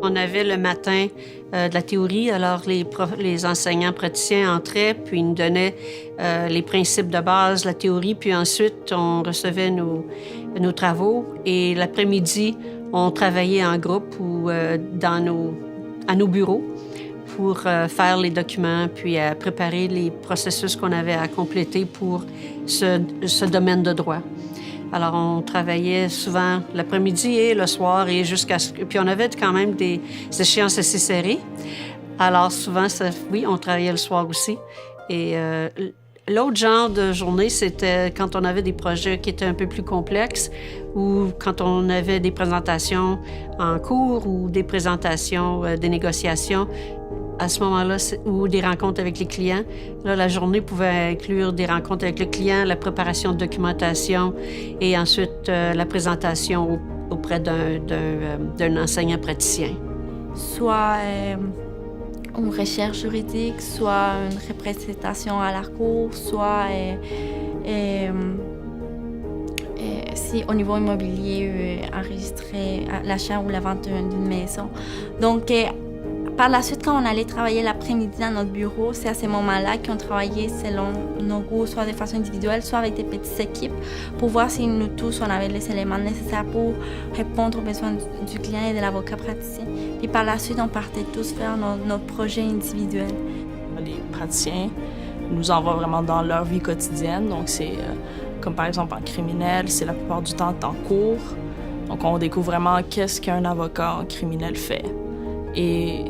On avait le matin de la théorie, alors les enseignants praticiens entraient, puis ils nous donnaient les principes de base, la théorie, puis ensuite on recevait nos travaux. Et l'après-midi, on travaillait en groupe ou à nos bureaux pour faire les documents, puis préparer les processus qu'on avait à compléter pour ce domaine de droit. Alors, on travaillait souvent l'après-midi et le soir et jusqu'à ce que... Puis on avait quand même des échéances assez serrées. Alors, souvent, oui, on travaillait le soir aussi. Et l'autre genre de journée, c'était quand on avait des projets qui étaient un peu plus complexes ou quand on avait des présentations en cours ou des présentations, des négociations. À ce moment-là, ou des rencontres avec les clients. Là, la journée pouvait inclure des rencontres avec le client, la préparation de documentation et ensuite la présentation auprès d'un enseignant praticien. Soit une recherche juridique, soit une représentation à la cour, soit si au niveau immobilier, enregistrer l'achat ou la vente d'une maison. Donc, par la suite, quand on allait travailler l'après-midi dans notre bureau, c'est à ce moment-là qu'on travaillait selon nos goûts, soit de façon individuelle, soit avec des petites équipes, pour voir si nous tous, on avait les éléments nécessaires pour répondre aux besoins du client et de l'avocat praticien. Puis par la suite, on partait tous faire nos projets individuels. Les praticiens nous envoient vraiment dans leur vie quotidienne. Donc c'est comme par exemple en criminel, c'est la plupart du temps en cours. Donc on découvre vraiment qu'est-ce qu'un avocat en criminel fait. Et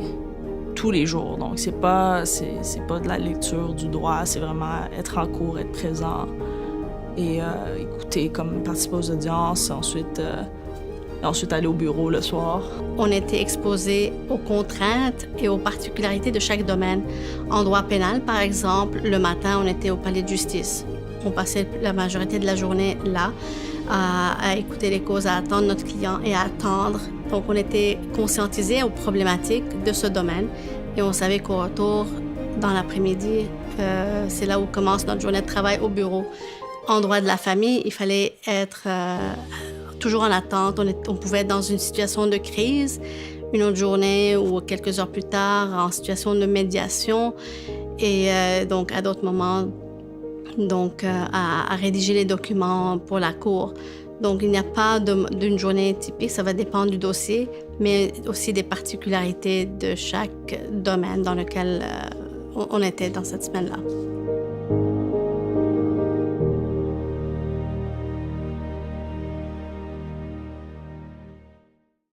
tous les jours. Donc, c'est pas de la lecture du droit, c'est vraiment être en cours, être présent et écouter, comme participer aux audiences, ensuite aller au bureau le soir. On était exposés aux contraintes et aux particularités de chaque domaine. En droit pénal, par exemple, le matin, on était au palais de justice. On passait la majorité de la journée là, à écouter les causes, à attendre notre client et à attendre. Donc, on était conscientisés aux problématiques de ce domaine et on savait qu'au retour, dans l'après-midi, c'est là où commence notre journée de travail au bureau. En droit de la famille, il fallait être toujours en attente. On pouvait être dans une situation de crise, une autre journée ou quelques heures plus tard, en situation de médiation et donc à d'autres moments, donc à rédiger les documents pour la cour. Donc, il n'y a pas d'une journée typique, ça va dépendre du dossier, mais aussi des particularités de chaque domaine dans lequel on était dans cette semaine-là.